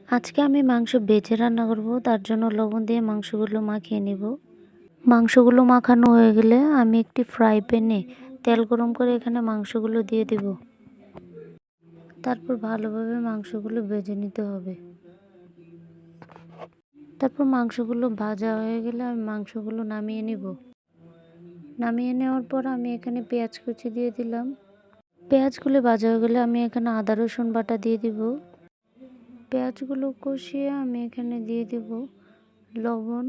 আজকে আমি মাংস ভেজে রান্না করব, তার জন্য লবণ দিয়ে মাংসগুলো মাখিয়ে নিব। মাংসগুলো মাখানো হয়ে গেলে আমি একটি ফ্রাই প্যানে তেল গরম করে এখানে মাংসগুলো দিয়ে দেব। তারপর ভালোভাবে মাংসগুলো ভেজে নিতে হবে। তারপর মাংসগুলো ভাজা হয়ে গেলে আমি মাংসগুলো নামিয়ে নিব। নামিয়ে নেওয়ার পর আমি এখানে পেঁয়াজ কুচি দিয়ে দিলাম। পেঁয়াজগুলো ভাজা হয়ে গেলে আমি এখানে আদা রসুন বাটা দিয়ে দিব। পেঁয়াজগুলো কষিয়ে আমি এখানে দিয়ে দিব লবণ,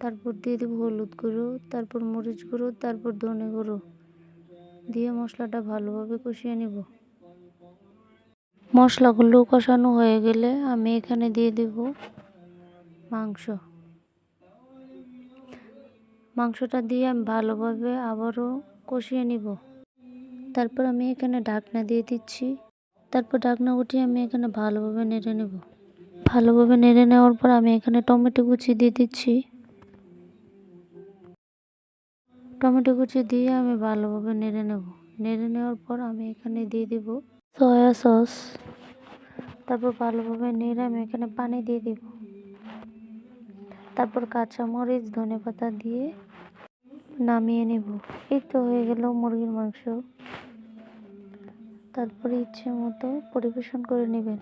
তারপর দিয়ে দেব হলুদ গুঁড়ো, তারপর মরিচ গুঁড়ো, তারপর ধনে গুঁড়ো দিয়ে মশলাটা ভালোভাবে কষিয়ে নিব। মশলাগুলো কষানো হয়ে গেলে আমি এখানে দিয়ে দেব মাংসটা দিয়ে আমি ভালোভাবে আবারও কষিয়ে নিব। তারপর আমি এখানে ঢাকনা দিয়ে দিচ্ছি। তারপর ঢাকনা উঠিয়ে আমি এখানে ভালোভাবে নেড়ে নেব। ভালোভাবে নেড়ে নেওয়ার পর আমি এখানে টমেটো কুচি দিয়ে দিচ্ছি। টমেটো কুচি দিয়ে আমি ভালোভাবে নেড়ে নেব। নেড়ে নেওয়ার পর আমি এখানে দিয়ে দেব সয়া সস। তারপর ভালোভাবে নেড়ে আমি এখানে পানি দিয়ে দেব। তারপর কাঁচামরিচ ধনেপাতা দিয়ে নামিয়ে নেব। এই তো হয়ে গেল মুরগির মাংস। তারপরে ইচ্ছে মতো পরিবেশন করে নেবেন।